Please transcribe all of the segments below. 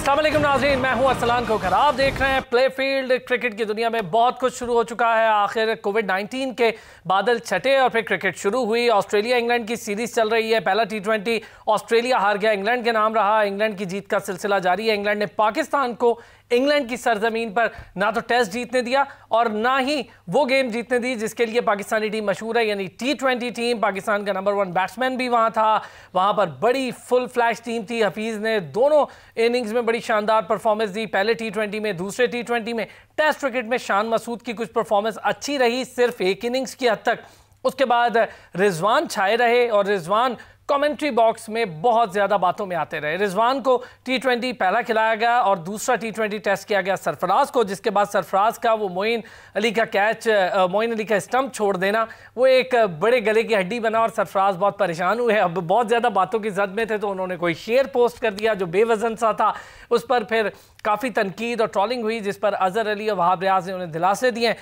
अस्सलाम वालेकुम नाज़रीन, मैं हूं अरसलान खोखर। आप देख रहे हैं प्ले फील्ड। क्रिकेट की दुनिया में बहुत कुछ शुरू हो चुका है। आखिर कोविड-19 के बादल छटे और फिर क्रिकेट शुरू हुई। ऑस्ट्रेलिया इंग्लैंड की सीरीज चल रही है। पहला T20 ऑस्ट्रेलिया हार गया, इंग्लैंड के नाम रहा। इंग्लैंड की जीत का सिलसिला जारी है। इंग्लैंड ने पाकिस्तान को इंग्लैंड की सरजमीन पर ना तो टेस्ट जीतने दिया और ना ही वो गेम जीतने दी जिसके लिए पाकिस्तानी टीम मशहूर है, यानी T20 टीम। पाकिस्तान का नंबर 1 बैट्समैन भी वहां था। वहां पर बड़ी फुल फ्लैश टीम थी। हफीज ने दोनों इनिंग्स में बड़ी शानदार परफॉर्मेंस दी, पहले T20 में, दूसरे T20 में। टेस्ट क्रिकेट में शान मसूद की कुछ परफॉर्मेंस अच्छी रही, सिर्फ एक इनिंग्स की हद तक। उसके बाद रिजवान छाए रहे और रिजवान कमेंट्री बॉक्स में बहुत ज़्यादा बातों में आते रहे। रिजवान को T20 पहला खिलाया गया और दूसरा T20 टेस्ट किया गया सरफराज को, जिसके बाद सरफराज का वो मोइन अली का कैच, मोइन अली का स्टंप छोड़ देना, वो एक बड़े गले की हड्डी बना और सरफराज बहुत परेशान हुए। अब बहुत ज़्यादा बातों की जद में थे तो उन्होंने कोई शेर पोस्ट कर दिया जो बेवजन सा था। उस पर फिर काफ़ी तनकीद और ट्रोलिंग हुई, जिस पर अजहर अली और वहाब रियाज ने उन्हें दिलासे दिए।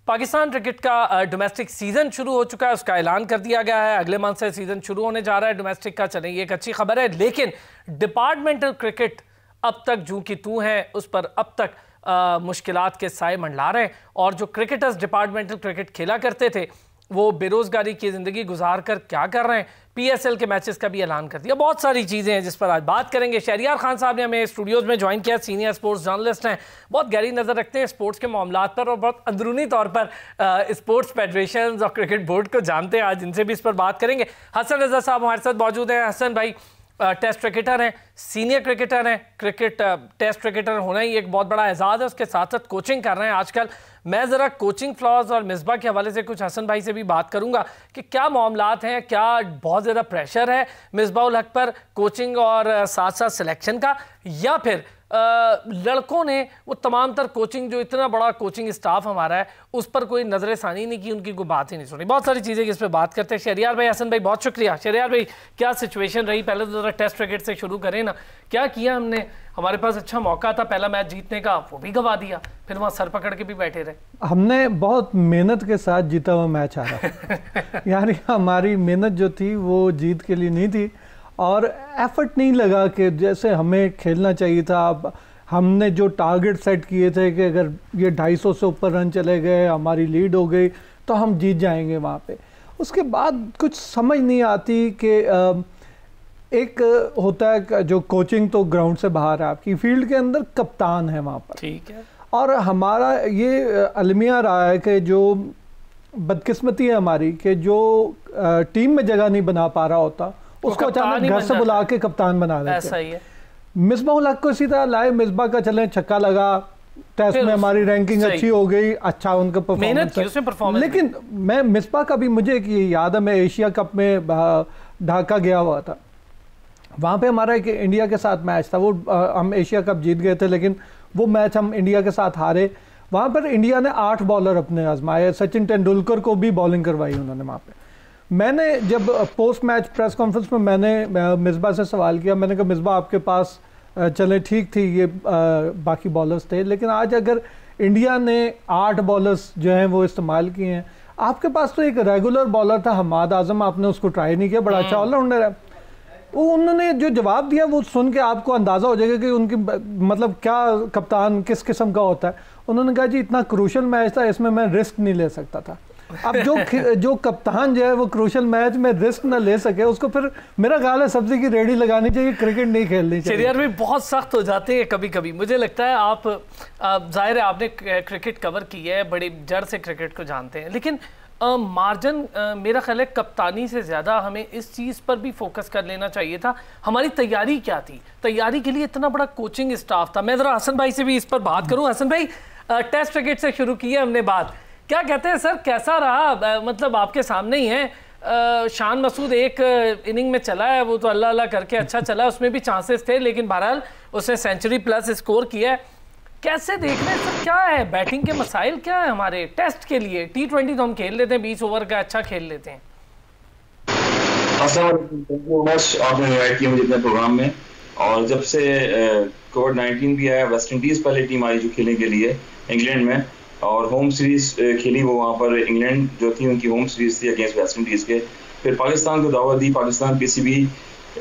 पाकिस्तान क्रिकेट का डोमेस्टिक सीज़न शुरू हो चुका है, उसका ऐलान कर दिया गया है। अगले मंथ से सीज़न शुरू होने जा रहा है डोमेस्टिक का। चलें, ये एक अच्छी खबर है, लेकिन डिपार्टमेंटल क्रिकेट अब तक जूं की तू है, उस पर अब तक मुश्किलात के साए मंडला रहे हैं। और जो क्रिकेटर्स डिपार्टमेंटल क्रिकेट खेला करते थे वो बेरोज़गारी की ज़िंदगी गुजार कर क्या कर रहे हैं। PSL के मैचेस का भी ऐलान कर दिया। बहुत सारी चीज़ें हैं जिस पर आज बात करेंगे। शहरियार खान साहब ने हमें स्टूडियोज़ में ज्वाइन किया। सीनियर स्पोर्ट्स जर्नलिस्ट हैं, बहुत गहरी नज़र रखते हैं स्पोर्ट्स के मामलात पर और बहुत अंदरूनी तौर पर स्पोर्ट्स फेडरेशन और क्रिकेट बोर्ड को जानते हैं। आज इनसे भी इस पर बात करेंगे। हसन रजा साहब हमारे साथ मौजूद हैं। हसन भाई टेस्ट क्रिकेटर हैं, सीनियर क्रिकेटर हैं। क्रिकेट टेस्ट क्रिकेटर होना ही एक बहुत बड़ा एजाज़ है। उसके साथ साथ कोचिंग कर रहे हैं आजकल। मैं ज़रा कोचिंग फ्लॉज और मिसबा के हवाले से कुछ हसन भाई से भी बात करूंगा कि क्या मामलात हैं, क्या बहुत ज़्यादा प्रेशर है मिसबाउल हक पर कोचिंग और साथ साथ सिलेक्शन का, या फिर लड़कों ने वो तमाम तर कोचिंग, जो इतना बड़ा कोचिंग स्टाफ हमारा है, उस पर कोई नजर सानी नहीं की, उनकी कोई बात ही नहीं सुनी। बहुत सारी चीज़ें इस पर बात करते हैं। शहरियार भाई, हसन भाई बहुत शुक्रिया। शहरियार भाई, क्या सिचुएशन रही? पहले तो ज़रा टेस्ट क्रिकेट से शुरू करें ना। क्या किया हमने? हमारे पास अच्छा मौका था पहला मैच जीतने का, वो भी गवा दिया, फिर वहाँ सर पकड़ के भी बैठे रहे। हमने बहुत मेहनत के साथ जीता हुआ मैच हारा। यानी हमारी मेहनत जो थी वो जीत के लिए नहीं थी और एफर्ट नहीं लगा कि जैसे हमें खेलना चाहिए था। अब हमने जो टारगेट सेट किए थे कि अगर ये 250 से ऊपर रन चले गए, हमारी लीड हो गई तो हम जीत जाएंगे वहाँ पे। उसके बाद कुछ समझ नहीं आती कि एक होता है जो कोचिंग तो ग्राउंड से बाहर है, आपकी फील्ड के अंदर कप्तान है वहाँ पर, ठीक है। और हमारा ये अलमिया रहा है कि जो बदकिस्मती है हमारी कि जो टीम में जगह नहीं बना पा रहा होता उसको अचानक घर से बुला के कप्तान बना देते। ऐसा ही है। मिसबाउल हक को इसी तरह लाए, मिसबा का चले छक्का लगा, टेस्ट में हमारी रैंकिंग अच्छी हो गई, अच्छा उनका परफॉर्मेंस। लेकिन मैं मिसबा का भी मुझे याद है, मैं एशिया कप में ढाका गया हुआ था, वहाँ पे हमारा एक इंडिया के साथ मैच था। वो हम एशिया कप जीत गए थे लेकिन वो मैच हम इंडिया के साथ हारे। वहाँ पर इंडिया ने 8 बॉलर अपने आजमाए, सचिन तेंदुलकर को भी बॉलिंग करवाई उन्होंने वहाँ पे। मैंने जब पोस्ट मैच प्रेस कॉन्फ्रेंस में मैंने मिसबा से सवाल किया, मैंने कहा मिसबा आपके पास चले ठीक थी ये बाकी बॉलर्स थे, लेकिन आज अगर इंडिया ने 8 बॉलर्स जो हैं वो इस्तेमाल किए हैं, आपके पास तो एक रेगुलर बॉलर था हमाद आजम, आपने उसको ट्राई नहीं किया, बड़ा अच्छा ऑलराउंडर है। वो उन्होंने जो जवाब दिया वो सुन के आपको अंदाज़ा हो जाएगा कि उनकी मतलब क्या कप्तान किस किस्म का होता है। उन्होंने कहा जी इतना क्रूशल मैच था, इसमें मैं रिस्क नहीं ले सकता था। अब जो कप्तान जो है वो क्रूशल मैच में रिस्क ना ले सके, उसको फिर मेरा ख्याल है सब्जी की रेडी लगानी चाहिए, क्रिकेट नहीं खेलनी चाहिए। यार भी बहुत सख्त हो जाते हैं कभी कभी। मुझे लगता है आप जाहिर है आपने क्रिकेट कवर की है, बड़ी जड़ से क्रिकेट को जानते हैं, लेकिन मार्जिन मेरा ख्याल है कप्तानी से ज़्यादा हमें इस चीज़ पर भी फोकस कर लेना चाहिए था। हमारी तैयारी क्या थी? तैयारी के लिए इतना बड़ा कोचिंग स्टाफ था। मैं ज़रा हसन भाई से भी इस पर बात करूँ। हसन भाई, टेस्ट क्रिकेट से शुरू की है हमने बात, क्या कहते हैं सर, कैसा रहा? मतलब आपके सामने ही है, शान मसूद एक इनिंग में चला है, वो तो अल्लाह अल्लाह करके अच्छा चला, उसमें भी चांसेस थे, लेकिन बहरहाल उसने सेंचुरी प्लस स्कोर किया है। कैसे देख रहे हैं सर, क्या है बैटिंग के मसाइल, क्या है हमारे टेस्ट के लिए? T20 तो हम खेल लेते हैं, 20 ओवर का अच्छा खेल लेते हैं। आपने इनवाइट किया मुझे अपने प्रोग्राम में, और जब से कोविड-19 भी आया, वेस्ट इंडीज पहले टीम आई जो खेलने के लिए इंग्लैंड में, और होम सीरीज खेली वो वहाँ पर। इंग्लैंड जो थी उनकी होम सीरीज थी अगेंस्ट वेस्ट इंडीज के। फिर पाकिस्तान को दावत दी, पाकिस्तान PCB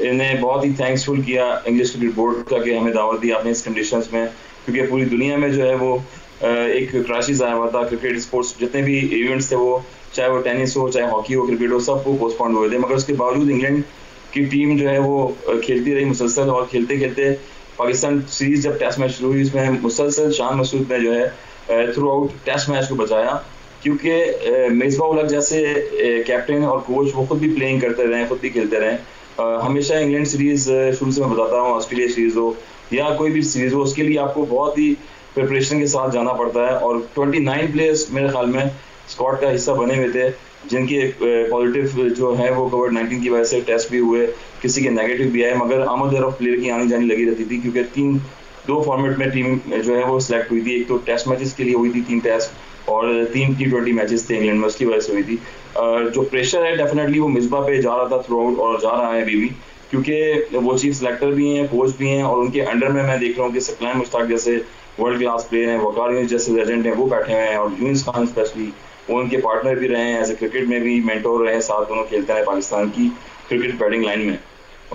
इन्हें बहुत ही थैंक्सफुल किया इंग्लिश क्रिकेट बोर्ड का कि हमें दावत दी आपने इस कंडीशंस में, क्योंकि पूरी दुनिया में जो है वो एक क्राइसिस आया हुआ था। क्रिकेट स्पोर्ट्स जितने भी इवेंट्स थे, वो चाहे वो टेनिस हो, चाहे हॉकी हो, क्रिकेट हो, सब वो पोस्टपोन्ड हुए थे। मगर उसके बावजूद इंग्लैंड की टीम जो है वो खेलती रही मुसलसल, और खेलते खेलते पाकिस्तान सीरीज जब टेस्ट मैच शुरू हुई, उसमें मुसलसल शान मसूद ने जो है थ्रू आउट टेस्ट मैच को बचाया, क्योंकि मिसबाह उल हक जैसे कैप्टन और कोच वो खुद भी प्लेइंग करते रहे, खुद भी खेलते रहे। हमेशा इंग्लैंड सीरीज शुरू से मैं बताता हूँ, ऑस्ट्रेलिया सीरीज हो या कोई भी सीरीज हो, उसके लिए आपको बहुत ही प्रिपरेशन के साथ जाना पड़ता है। और 29 प्लेयर्स मेरे ख्याल में स्क्वाड का हिस्सा बने हुए थे, जिनके पॉजिटिव जो है वो कोविड-19 की वजह से टेस्ट भी हुए, किसी के नेगेटिव भी आए, मगर आमद ऑफ प्लेयर की आनी जानी लगी रहती थी, क्योंकि दो फॉर्मेट में टीम जो है वो सिलेक्ट हुई थी। एक तो टेस्ट मैचेस के लिए हुई थी 3 टेस्ट, और 3 T20 मैचेस थे इंग्लैंड में, उसकी वजह से हुई थी। जो प्रेशर है डेफिनेटली वो मिसबाह पे जा रहा था थ्रू आउट, और जा रहा है अभी भी, क्योंकि वो चीफ सिलेक्टर भी हैं, कोच भी हैं, और उनके अंडर में मैं देख रहा हूँ कि सकलैन मुश्ताक जैसे वर्ल्ड क्लास प्लेयर हैं, वकार यूनुस जैसे लेजेंड हैं, वो बैठे हुए हैं, और यूनुस खान स्पेशली वो उनके पार्टनर भी रहे हैं, एज ए क्रिकेट में भी मेंटोर रहे हैं, साथ दोनों खेलते हैं पाकिस्तान की क्रिकेट बैटिंग लाइन में।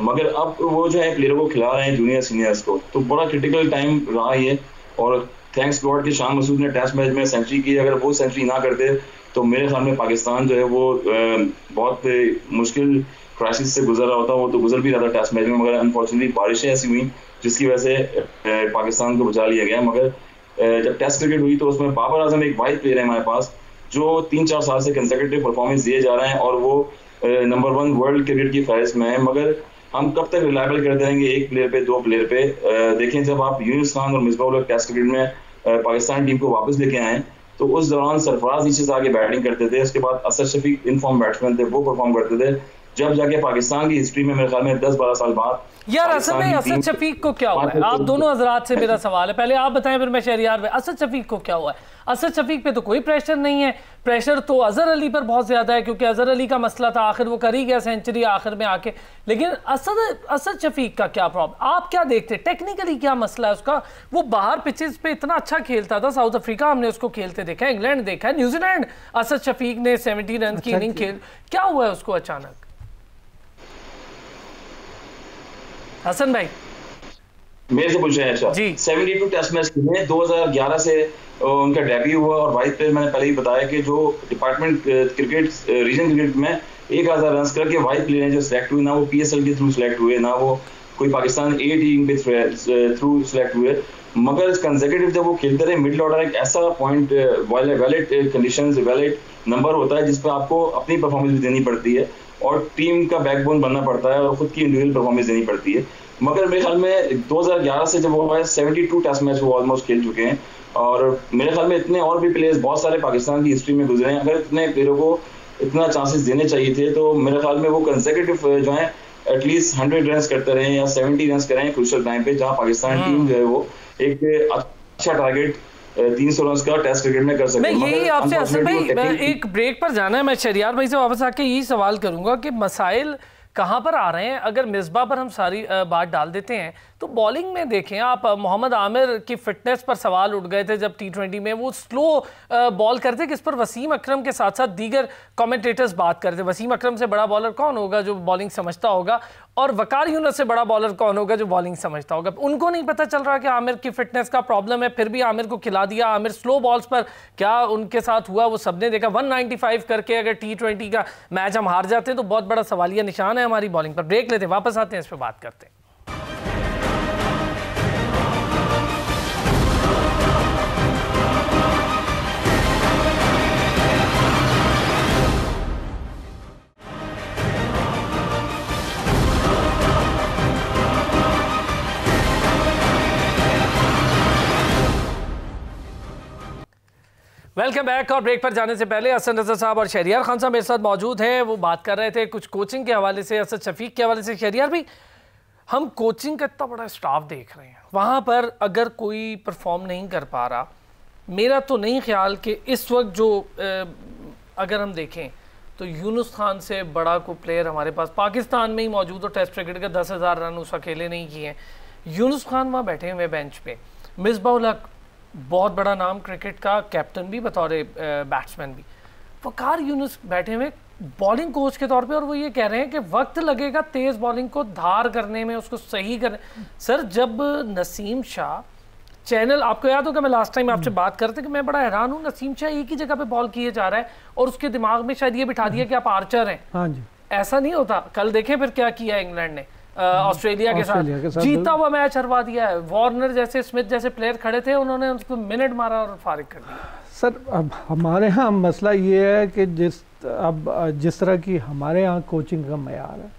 मगर अब वो जो है प्लेयरों को खिला रहे हैं, जूनियर सीनियर्स को, तो बड़ा क्रिटिकल टाइम रहा ये। और थैंक्स गॉड कि शान मसूद ने टेस्ट मैच में सेंचुरी की। अगर वो सेंचुरी ना करते तो मेरे ख्याल में पाकिस्तान जो है वो बहुत मुश्किल क्राइसिस से गुजर रहा होता, वो तो गुजर भी रहा था टेस्ट मैच में, मगर अनफॉर्चुनेटली बारिशें ऐसी हुई जिसकी वजह से पाकिस्तान को बचा लिया गया। मगर जब टेस्ट क्रिकेट हुई तो उसमें बाबर आजम एक वाइड प्लेयर है हमारे पास, जो 3-4 साल से कंसेक्यूटिव परफॉर्मेंस दिए जा रहे हैं, और वो नंबर 1 वर्ल्ड क्रिकेट की फहरिस्त में है। मगर हम कब तक रिलायबल करते रहेंगे एक प्लेयर पे, 2 प्लेयर पे? देखें, जब आप यूनुस खान और मिसबाह उल हक टेस्ट क्रिकेट में पाकिस्तान टीम को वापस लेके आए, तो उस दौरान सरफराज नीचे से आगे बैटिंग करते थे, उसके बाद असद शफीक इनफॉर्म बैट्समैन थे, वो परफॉर्म करते थे। जब जाके पाकिस्तान की हिस्ट्री में मेरे ख्याल में 10-12 साल बाद यार असल में असद शफीक को क्या हुआ है? आप दोनों हजरात से मेरा सवाल है, पहले आप बताएं फिर मैं शहरियार में। असद शफीक को क्या हुआ है? असद शफीक पे तो कोई प्रेशर नहीं है, प्रेशर तो अजहर अली पर बहुत ज्यादा है, क्योंकि अजहर अली का मसला था, आखिर वो कर ही गया सेंचुरी आखिर में आके। लेकिन असद शफीक का क्या प्रॉब्लम, आप क्या देखते, टेक्निकली क्या मसला है उसका? वो बाहर पिचेस पे इतना अच्छा खेलता था, साउथ अफ्रीका हमने उसको खेलते देखा, इंग्लैंड देखा है, न्यूजीलैंड असद शफीक ने 70 रन की इनिंग खेल, क्या हुआ है उसको अचानक? हसन भाई मेरे से पूछ रहे हैं? अच्छा जी, 72 टेस्ट मैच खेले, 2011 से उनका डेब्यू हुआ, और वाइस प्लेयर मैंने पहले ही बताया कि जो डिपार्टमेंट क्रिकेट रीजन क्रिकेट में 1000 रन करके वाइस प्लेयर हैं जो सिलेक्ट हुए, ना वो PSL के थ्रू सिलेक्ट हुए, ना वो कोई पाकिस्तान A टीम के थ्रू सिलेक्ट हुए। मगर कंसेक्यूटिव जब वो खेलते रहे, मिडिल ऑर्डर एक ऐसा point valid conditions, valid number होता है जिस पर आपको अपनी परफॉर्मेंस भी देनी पड़ती है, और टीम का बैकबोन बनना पड़ता है, और खुद की इंडिविजुअल परफॉर्मेंस देनी पड़ती है। मगर मेरे ख्याल में 2011 से जब वो 72 टेस्ट मैच वो ऑलमोस्ट खेल चुके हैं, और मेरे ख्याल में इतने और भी प्लेयर्स बहुत सारे पाकिस्तान की हिस्ट्री में गुजरे हैं। अगर इतने प्लेयरों को इतना चांसेस देने चाहिए थे, तो मेरे ख्याल में वो कंसेक्यूटिव जो है एटलीस्ट 100 रन करते रहे या 70 रन करें क्रूशियल टाइम पे, जहां पाकिस्तान टीम जो है वो एक अच्छा टारगेट 300 रन का टेस्ट क्रिकेट में कर सकते हैं। मैं यही आपसे असद भाई एक ब्रेक पर जाना है, मैं शहरियार भाई से वापस आके यही सवाल करूंगा कि मसाइल कहाँ पर आ रहे हैं? अगर मिसबाह पर हम सारी बात डाल देते हैं, तो बॉलिंग में देखें आप, मोहम्मद आमिर की फिटनेस पर सवाल उठ गए थे जब T20 में वो स्लो बॉल करते, किस पर वसीम अकरम के साथ साथ दीगर कमेंटेटर्स बात करते। वसीम अकरम से बड़ा बॉलर कौन होगा जो बॉलिंग समझता होगा, और वकार यूनुस से बड़ा बॉलर कौन होगा जो बॉलिंग समझता होगा? उनको नहीं पता चल रहा कि आमिर की फिटनेस का प्रॉब्लम है, फिर भी आमिर को खिला दिया। आमिर स्लो बॉल्स पर क्या उनके साथ हुआ वो सबने देखा। 195 करके अगर T20 का मैच हम हार जाते हैं तो बहुत बड़ा सवालिया निशान है हमारी बॉलिंग पर। ब्रेक लेते, वापस आते हैं, इस पर बात करते हैं। Welcome back. और ब्रेक पर जाने से पहले हसन रज़ा साहब और शहरियार खान साहब मेरे साथ मौजूद हैं। वो बात कर रहे थे कुछ कोचिंग के हवाले से, असद शफीक के हवाले से। शहरियार भाई, हम कोचिंग का इतना बड़ा स्टाफ देख रहे हैं, वहाँ पर अगर कोई परफॉर्म नहीं कर पा रहा, मेरा तो नहीं ख्याल कि इस वक्त जो अगर हम देखें तो यूनुस खान से बड़ा कोई प्लेयर हमारे पास पाकिस्तान में ही मौजूद हो। टेस्ट क्रिकेट के 10,000 रन उस अकेले नहीं किए हैं। यूनुस खान वहाँ बैठे हुए बेंच पे, मिसबाह उल हक बहुत बड़ा नाम क्रिकेट का, कैप्टन भी बतौर बैट्समैन भी, वकार यूनुस बैठे हुए बॉलिंग कोच के तौर पे, और वो ये कह रहे हैं कि वक्त लगेगा तेज बॉलिंग को धार करने में, उसको सही करने। सर जब नसीम शाह चैनल, आपको याद होगा मैं लास्ट टाइम आपसे बात करते कि मैं बड़ा हैरान हूँ, नसीम शाह एक ही जगह पे बॉल किए जा रहा है और उसके दिमाग में शायद ये बिठा दिया कि आप आर्चर हैं। हाँ जी, ऐसा नहीं होता। कल देखें फिर क्या किया इंग्लैंड ने ऑस्ट्रेलिया के साथ जीता हुआ मैच हरवा दिया है। वार्नर जैसे, स्मिथ जैसे प्लेयर खड़े थे, उन्होंने उसको मिनट मारा और फारिग कर दिया। सर अब हमारे यहाँ मसला ये है कि जिस तरह की हमारे यहाँ कोचिंग का मयार है,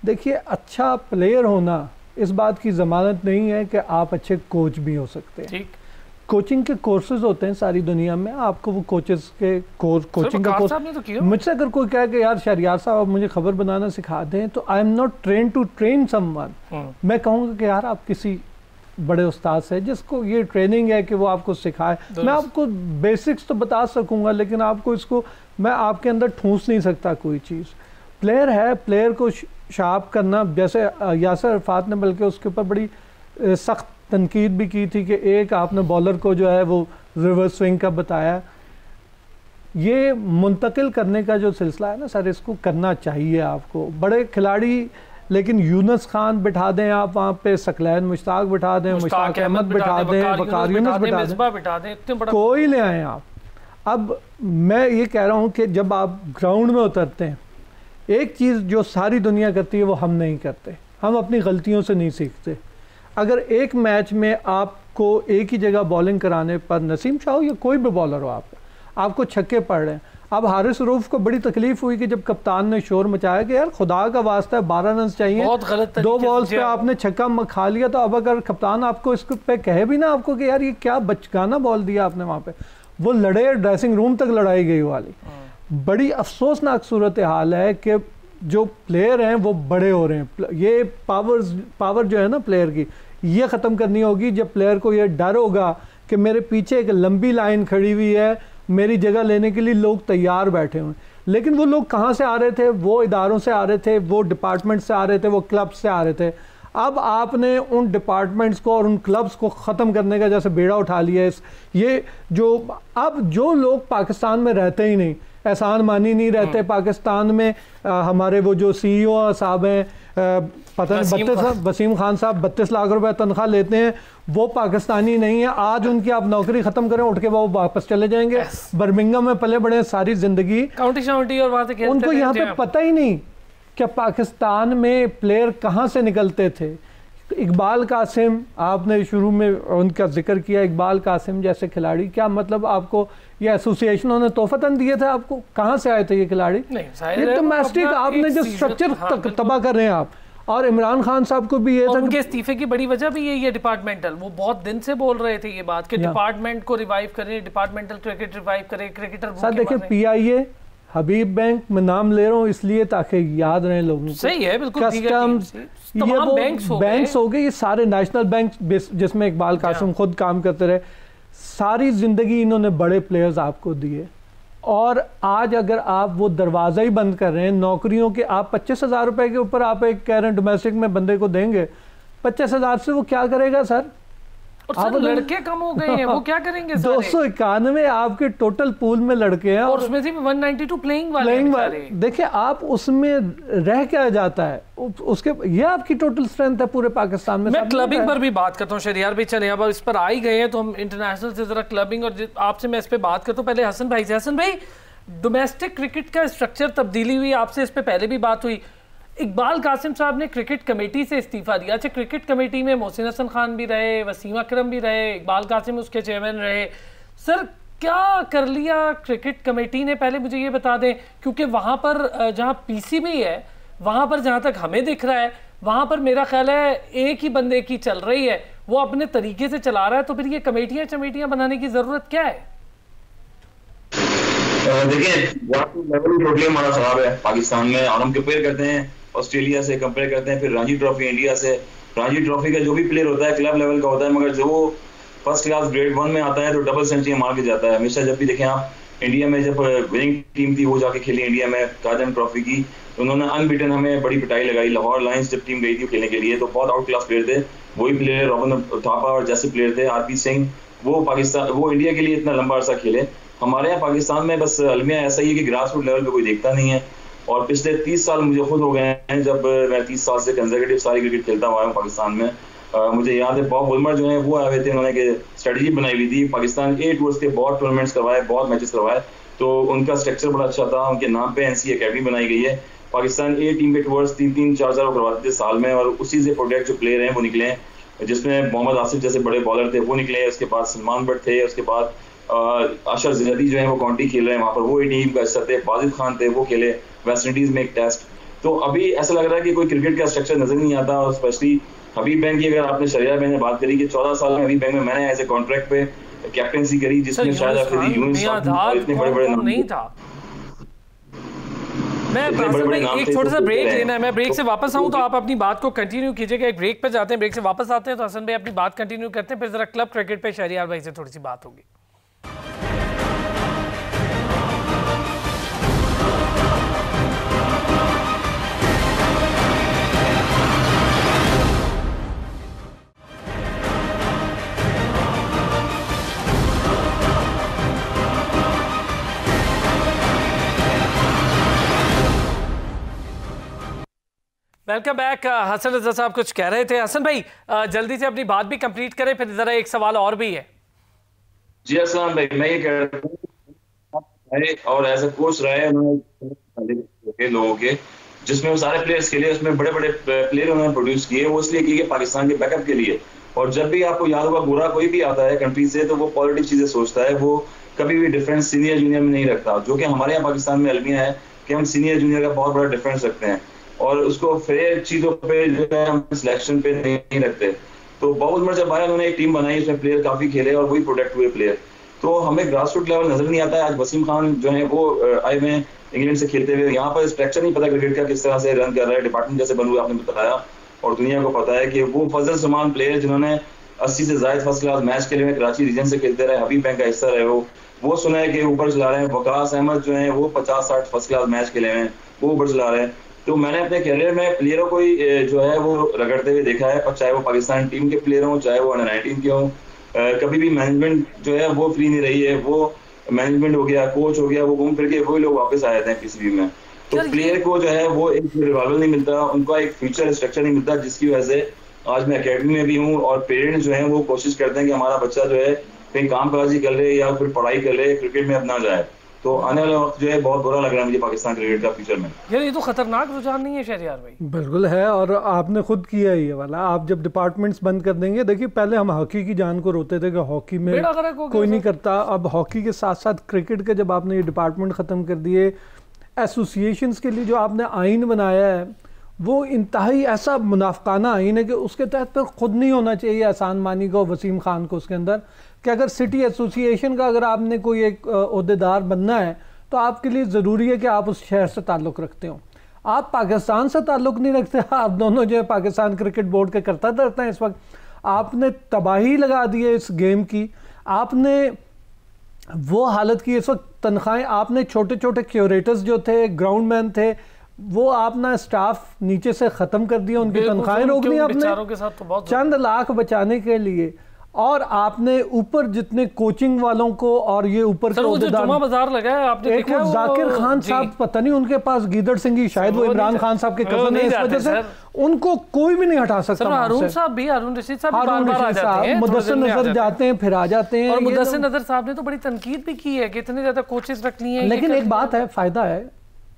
देखिए अच्छा प्लेयर होना इस बात की ज़मानत नहीं है कि आप अच्छे कोच भी हो सकते हैं। ठीक, कोचिंग के कोर्सेज होते हैं सारी दुनिया में, आपको वो कोचेस के कोचिंग का कोर्स, मुझसे अगर कोई कहे कि यार शहरियार साहब आप मुझे खबर बनाना सिखा दें, तो I am not train to train someone. मैं कहूँगा कि यार आप किसी बड़े उस्ताद से जिसको ये ट्रेनिंग है कि वो आपको सिखाए, मैं आपको बेसिक्स तो बता सकूंगा, लेकिन आपको इसको मैं आपके अंदर ठूंस नहीं सकता कोई चीज़। प्लेयर है, प्लेयर को शार्प करना, जैसे यासर अरफात ने बल्कि उसके ऊपर बड़ी सख्त तनकीद भी की थी कि एक आपने बॉलर को जो है वो रिवर्स स्विंग का बताया। ये मुंतकिल करने का जो सिलसिला है ना सर, इसको करना चाहिए आपको। बड़े खिलाड़ी, लेकिन यूनुस खान बिठा दें आप वहाँ पे, सकलैन मुश्ताक बिठा दें, मुश्ताक अहमद बिठा दें, वकार यूनुस बिठा दें, कोई ले आए आप। अब मैं ये कह रहा हूँ कि जब आप ग्राउंड में उतरते हैं, एक चीज़ जो सारी दुनिया करती है वो हम नहीं करते, हम अपनी गलतियों से नहीं सीखते। अगर एक मैच में आपको एक ही जगह बॉलिंग कराने पर, नसीम शाह हो या कोई भी बॉलर हो, आपको छक्के पड़ रहे हैं। अब हारिस रूफ को बड़ी तकलीफ हुई कि जब कप्तान ने शोर मचाया कि यार खुदा का वास्ता है 12 रन चाहिए, 2 बॉल्स पे आपने छक्का खा लिया, तो अब अगर कप्तान आपको इस पे कहे भी ना आपको कि यार ये क्या बचकाना बॉल दिया आपने वहाँ पे, वो लड़े, ड्रेसिंग रूम तक लड़ाई गई वाली। बड़ी अफसोसनाक सूरत हाल है कि जो प्लेयर हैं वो बड़े हो रहे हैं। ये पावर जो है ना प्लेयर की, ये ख़त्म करनी होगी। जब प्लेयर को ये डर होगा कि मेरे पीछे एक लंबी लाइन खड़ी हुई है, मेरी जगह लेने के लिए लोग तैयार बैठे हुए हैं, लेकिन वो लोग कहाँ से आ रहे थे? वो इदारों से आ रहे थे, वो डिपार्टमेंट से आ रहे थे, वो क्लब से आ रहे थे। अब आपने उन डिपार्टमेंट्स को और उन क्लब्स को ख़त्म करने का जैसे बेड़ा उठा लिया है। ये जो अब जो लोग पाकिस्तान में रहते ही नहीं, एहसान मानी नहीं रहते पाकिस्तान में, हमारे वो जो CEO साहब हैं, पता नहीं वसीम खान साहब 32 लाख रुपए तनख्वाह लेते हैं, वो पाकिस्तानी नहीं है। आज उनकी आप नौकरी ख़त्म करें, उठ के वो वापस चले जाएंगे। बर्मिंघम में पले बड़े सारी ज़िंदगी, और उनको यहाँ पे पता ही नहीं कि पाकिस्तान में प्लेयर कहाँ से निकलते थे। इकबाल कासिम, आपने शुरू में उनका जिक्र किया, इकबाल कासिम जैसे खिलाड़ी, क्या मतलब आपको ये एसोसिएशनों ने तोहफतन दिए थे आपको? कहाँ से आए थे ये खिलाड़ी? ये डोमेस्टिक आपने जो स्ट्रक्चर तबाह कर रहे हैं आप। और इमरान खान साहब को भी ये था, उनके इस्तीफे की बड़ी वजह भी यही है डिपार्टमेंटल। वो बहुत दिन से बोल रहे थे ये बात कि डिपार्टमेंट को रिवाइव करें, डिपार्टमेंटल क्रिकेट रिवाइव करें, क्रिकेटर। सर देखिए PIA, हबीब बैंक, मैं नाम ले रहा हूँ इसलिए ताकि याद रहे लोगों को। सही है, बिल्कुल। कस्टम्स, ये वो बैंक्स हो गए, ये सारे नेशनल बैंक जिसमें इकबाल कासिम खुद काम करते रहे। सारी जिंदगी इन्होंने बड़े प्लेयर्स आपको दिए, और आज अगर आप वो दरवाज़ा ही बंद कर रहे हैं नौकरियों के, आप 25,000 रुपए के ऊपर आप एक कह रहे हैं डोमेस्टिक में बंदे को देंगे, 25,000 से वो क्या करेगा सर? और सर लड़के कम हो गए हैं, वो क्या करेंगे? 291 आपके टोटल पूल में लड़के हैं, और उसमें से 192 प्लेइंग वाले। देखिए आप उसमें रह क्या जाता है उसके, ये आपकी टोटल स्ट्रेंथ है पूरे पाकिस्तान में। मैं क्लबिंग पर भी बात करता हूँ शहरियार भाई, चले अब इस पर आ ही गए हैं तो हम इंटरनेशनल से जरा क्लबिंग, और आपसे मैं इस पे बात करता हूँ पहले हसन भाई से। हसन भाई, डोमेस्टिक क्रिकेट का स्ट्रक्चर तब्दीली हुई, आपसे इस पे पहले भी बात हुई। इकबाल कासिम साहब ने क्रिकेट कमेटी से इस्तीफा दिया। अच्छा, क्रिकेट कमेटी में मोहसिन हसन खान भी रहे, वसीम अकरम भी रहे, इकबाल कासिम उसके चेयरमैन रहे। सर क्या कर लिया क्रिकेट कमेटी ने, पहले मुझे ये बता दें, क्योंकि वहाँ पर जहाँ PCB है, वहाँ पर जहाँ तक हमें दिख रहा है, वहाँ पर मेरा ख्याल है एक ही बंदे की चल रही है, वो अपने तरीके से चला रहा है, तो फिर ये कमेटियाँ बनाने की ज़रूरत क्या है? देखिए टोटली हमारा खराब है पाकिस्तान में, और हम कंपेयर करते हैं ऑस्ट्रेलिया से, कंपेयर करते हैं फिर रणजी ट्रॉफी इंडिया से। रणजी ट्रॉफी का जो भी प्लेयर होता है क्लब लेवल का होता है, मगर जो वो फर्स्ट क्लास ग्रेड 1 में आता है तो डबल सेंचुरी मार के जाता है हमेशा। जब भी देखें आप, इंडिया में जब विनिंग टीम थी वो जाके खेली इंडिया में कादम ट्रॉफी की, तो उन्होंने अनबीटन हमें बड़ी पिटाई लगाई। लाहौर लायंस जब टीम गई थी खेलने के लिए तो बहुत आउट क्लास प्लेयर थे, वही प्लेयर रॉबिन थापा और जैसे प्लेयर थे, RP सिंह, वो पाकिस्तान, वो इंडिया के लिए इतना लंबा अरसा खेले। हमारे यहाँ पाकिस्तान में बस अलमिया ऐसा ही है कि ग्रास रूट लेवल पे कोई देखता नहीं है। और पिछले 30 साल मुझे खुद हो गए हैं, जब मैं 30 साल से कंजर्वेटिव सारी क्रिकेट खेलता हुआ हूँ पाकिस्तान में। मुझे याद है बॉब वुलमर जो है वो आए हुए थे, उन्होंने स्ट्रेटजी बनाई हुई थी, पाकिस्तान ए टूर्स के बहुत टूर्नामेंट्स करवाए, बहुत मैचेस करवाए, तो उनका स्ट्रक्चर बड़ा अच्छा था। उनके नाम पे एनसी अकेडमी बनाई गई है। पाकिस्तान ए टीम के टूर्स 3-4 करवाते थे साल में, और उसी से प्रोडक्ट जो प्लेयर हैं वो निकले हैं, जिसमें मोहम्मद आसिफ जैसे बड़े बॉलर थे वो निकले, उसके बाद सलमान बट थे, उसके बाद अशर ज़ियादी जो है वो काउंटी खेल रहे हैं वहाँ पर, वो टीम का हिस्सा थे, बाजिद खान थे वो खेले वेस्ट इंडीज में एक टेस्ट। तो अभी ऐसा लग रहा है कि कोई क्रिकेट का स्ट्रक्चर नजर नहीं आता। और स्पेशली हबीब बैंक की अगर आपने शरिया बैंक में बात करी कि 14 साल में हबीब बैंक में मैंने एज ए कॉन्ट्रैक्ट पे कैप्टनसी करी, जिसमें शायद इतने बड़े नहीं था। मैं एक छोटा सा ब्रेक लेना है, मैं ब्रेक से वापस आऊं तो आप अपनी बात को कंटिन्यू कीजिएगा। एक ब्रेक पे जाते हैं, ब्रेक से वापस आते हैं तो हसन भाई अपनी बात कंटिन्यू करते हैं, फिर जरा क्लब क्रिकेट पे शहरियार भाई से थोड़ी सी बात होगी। Welcome back. हसन रजा साहब कुछ कह रहे थे। हसन भाई जल्दी से अपनी बात भी कंप्लीट करें, फिर जरा एक सवाल और भी है। जी अस्सलाम भाई, मैं ये कह रहा हूँ और एज ए कोच रहे उन्होंने लोगों के, जिसमें वो सारे प्लेयर्स के लिए उसमें बड़े बड़े प्लेयर उन्होंने प्रोड्यूस किए, वो इसलिए किए पाकिस्तान के बैकअप के लिए। और जब भी आपको याद होगा गोरा कोई भी आता है कंट्री से तो वो पॉजिटिव चीजें सोचता है, वो कभी भी डिफरेंस सीनियर जूनियर में नहीं रखता, जो कि हमारे यहाँ पाकिस्तान में अलमिया है कि हम सीनियर जूनियर का बहुत बड़ा डिफरेंस रखते हैं और उसको फेयर चीजों पे जो है हम सिलेक्शन पे नहीं रखते। तो बहुत उम्र जब आया उन्होंने एक टीम बनाई, उसमें प्लेयर काफी खेले और वही प्रोडक्ट हुए प्लेयर। तो हमें ग्रास रूट लेवल नजर नहीं आता है। आज वसीम खान जो है वो आए हुए इंग्लैंड से खेलते हुए, यहाँ पर स्ट्रक्चर नहीं पता क्रिकेट का किस तरह से रन कर रहा है, डिपार्टमेंट जैसे बन हुआ आपने बताया, और दुनिया को पता है कि वो फजल समान प्लेयर जिन्होंने 80 से ज्यादा फर्स्ट क्लास मैच खेले हुए, कराची रीजन से खेलते रहे, हबीब बैंक का हिस्सा रहे, वो सुना है कि ऊपर चला रहे हैं। वकास अहमद जो है वो 50-60 फर्स्ट क्लास मैच खेले हुए हैं, वो ऊपर चला रहे हैं। तो मैंने अपने कैरियर में प्लेयरों को जो है वो रगड़ते हुए देखा है, पर चाहे वो पाकिस्तान टीम के प्लेयर हों, चाहे वो अंडर 19 के हों, कभी भी मैनेजमेंट जो है वो फ्री नहीं रही है। वो मैनेजमेंट हो गया, कोच हो गया, वो घूम फिर के वही लोग वापस आ जाते हैं पीसीबी में। तो प्लेयर को जो है वो एक रिवाल्वर नहीं मिलता, उनको एक फ्यूचर स्ट्रक्चर नहीं मिलता, जिसकी वजह से आज मैं अकेडमी में भी हूँ और पेरेंट्स जो है वो कोशिश करते हैं कि हमारा बच्चा जो है कहीं काम काजी कर ले या फिर पढ़ाई कर ले, क्रिकेट में अपना जाए। तो आने वाला वक्त जो है बहुत बुरा लग रहा है मुझे पाकिस्तान क्रिकेट का फ्यूचर में। यार ये तो खतरनाक रुझान नहीं है शहरियार भाई? बिल्कुल है, और आपने खुद किया ये वाला। आप जब डिपार्टमेंट्स बंद कर देंगे, देखिए पहले हम हॉकी की जान को रोते थे कि हॉकी में कोई नहीं करता, अब हॉकी के साथ साथ क्रिकेट के जब आपने ये डिपार्टमेंट ख़त्म कर दिए, एसोसिएशंस के लिए जो आपने आइन बनाया है वो इंतहाई ऐसा मुनाफकाना आइन है कि उसके तहत फिर खुद नहीं होना चाहिए एहसान मानी को, वसीम खान को उसके अंदर, कि अगर सिटी एसोसिएशन का अगर आपने कोई एक ओहदेदार बनना है तो आपके लिए ज़रूरी है कि आप उस शहर से ताल्लुक़ रखते हो। आप पाकिस्तान से ताल्लुक़ नहीं रखते, आप दोनों जो है पाकिस्तान क्रिकेट बोर्ड के करता रहते हैं। इस वक्त आपने तबाही लगा दी है इस गेम की, आपने वो हालत की इस वक्त तनख्वाहें, आपने छोटे छोटे क्यूरेटर्स जो थे, ग्राउंड मैन थे, वो आपने स्टाफ नीचे से ख़त्म कर दिया, उनकी तनख्वाहें रोक दी आपने चंद लाख बचाने के लिए। और आपने ऊपर जितने कोचिंग वालों को और ये ऊपर से वो जो जुमा बाजार लगा है आपने देखा, वो जाकिर खान साहब, पता नहीं उनके पास गीदड़ सिंह ही, शायद वो इमरान खान साहब के कजन है, इस वजह से उनको कोई भी नहीं हटा सकता। हारून साहब भी, हारून रशीद साहब बार-बार आ जाते हैं, मुदस्सिर नजर जाते हैं फिर आ जाते हैं, और मुदस्सिर नजर साहब ने तो बड़ी तनकीद भी की है कि इतने ज्यादा कोचेस रखनी है। लेकिन एक बात है, फायदा है,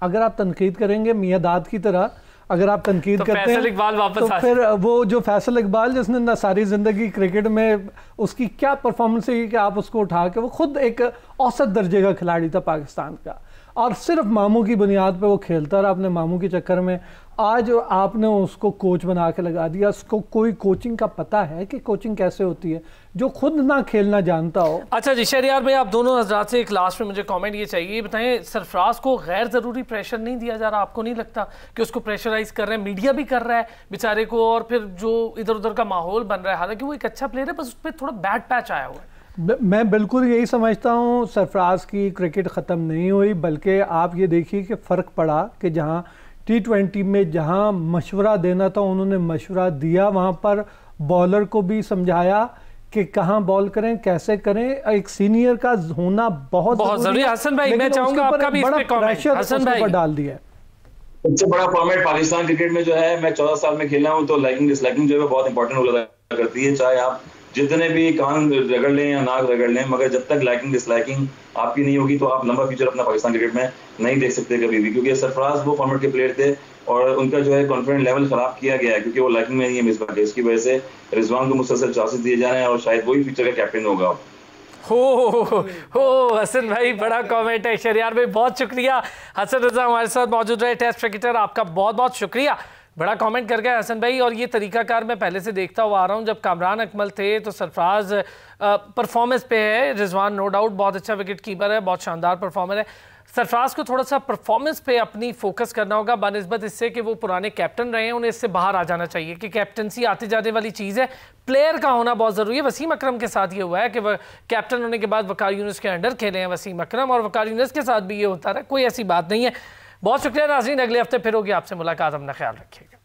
अगर आप तनकीद करेंगे मियां दाद की तरह, अगर आप तनकीद करते हैं तो फिर वो जो फैसल इकबाल जिसने ना सारी ज़िंदगी क्रिकेट में उसकी क्या परफॉर्मेंस है कि आप उसको उठा के, वो खुद एक औसत दर्जे का खिलाड़ी था पाकिस्तान का, और सिर्फ मामू की बुनियाद पे वो खेलता रहा अपने मामू के चक्कर में। आज आपने उसको कोच बना के लगा दिया, उसको कोई कोचिंग का पता है कि कोचिंग कैसे होती है, जो खुद ना खेलना जानता हो। अच्छा जी शहरियार भाई, आप दोनों हजरात से एक लास्ट में मुझे कमेंट ये चाहिए, बताएं सरफराज को गैर ज़रूरी प्रेशर नहीं दिया जा रहा? आपको नहीं लगता कि उसको प्रेशराइज कर रहे हैं, मीडिया भी कर रहा है बेचारे को, और फिर जो इधर उधर का माहौल बन रहा है, हालांकि वो एक अच्छा प्लेयर है, बस उस पर थोड़ा बैड पैच आया हुआ है। मैं बिल्कुल यही समझता हूँ, सरफराज की क्रिकेट ख़त्म नहीं हुई, बल्कि आप ये देखिए कि फ़र्क पड़ा कि जहाँ T20 में जहाँ मशवरा देना था उन्होंने मशवरा दिया, वहाँ पर बॉलर को भी समझाया कि कहाँ बॉल करें, कैसे करें। एक सीनियर का होना बहुत जरूरी है। हसन भाई मैं चाहूंगा आपका भी इस पे कमेंट। हसन भाई डाल दिया सबसे बड़ा फॉर्मेट पाकिस्तान क्रिकेट में जो है, मैं 14 साल में खेला हूँ, तो लाइकिंग डिसलाइकिंग जो है बहुत इंपॉर्टेंट रोल अदा करती है। चाहे आप जितने भी कान रगड़ लें या नाक रगड़ लें, मगर जब तक लाइकिंग डिसलाइकिंग आपकी नहीं होगी तो आप लंबा फ्यूचर अपना पाकिस्तान क्रिकेट में नहीं देख सकते कभी भी। क्योंकि सरफराज वो फॉर्मेट के प्लेयर थे और उनका जो है कॉन्फिडेंस लेवल खराब किया गया है क्योंकि वो लाइकिंग में नहीं है मिसबाह के। इसकी वजह से रिजवान को मुसलसल चांसेस दिए जा रहे हैं और शायद वही फ्यूचर का कैप्टन होगा। हो हसन भाई, बड़ा कमेंट है। शरियार भाई बहुत शुक्रिया, हसन रजा हमारे साथ मौजूद रहे, टेस्ट क्रिकेटर, आपका बहुत बहुत शुक्रिया, बड़ा कमेंट कर गया हसन भाई। और ये तरीकाकार मैं पहले से देखता हुआ आ रहा हूँ, जब कामरान अकमल थे तो सरफराज परफॉर्मेंस पे है, रिजवान नो डाउट बहुत अच्छा विकेट कीपर है, बहुत शानदार परफॉर्मर है। सरफराज को थोड़ा सा परफॉर्मेंस पे अपनी फोकस करना होगा बनिस्बत इससे कि वो पुराने कैप्टन रहे हैं, उन्हें इससे बाहर आ जाना चाहिए कि कैप्टनसी आते जाने वाली चीज़ है, प्लेयर का होना बहुत ज़रूरी है। वसीम अकरम के साथ ये हुआ है कि वह कैप्टन होने के बाद वकार यूनुस के अंडर खेले हैं वसीम अकरम, और वकार यूनुस के साथ भी ये होता रहा, कोई ऐसी बात नहीं है। बहुत शुक्रिया नाज़रीन, अगले हफ्ते फिर होगी आपसे मुलाकात, अपना ख्याल रखिएगा।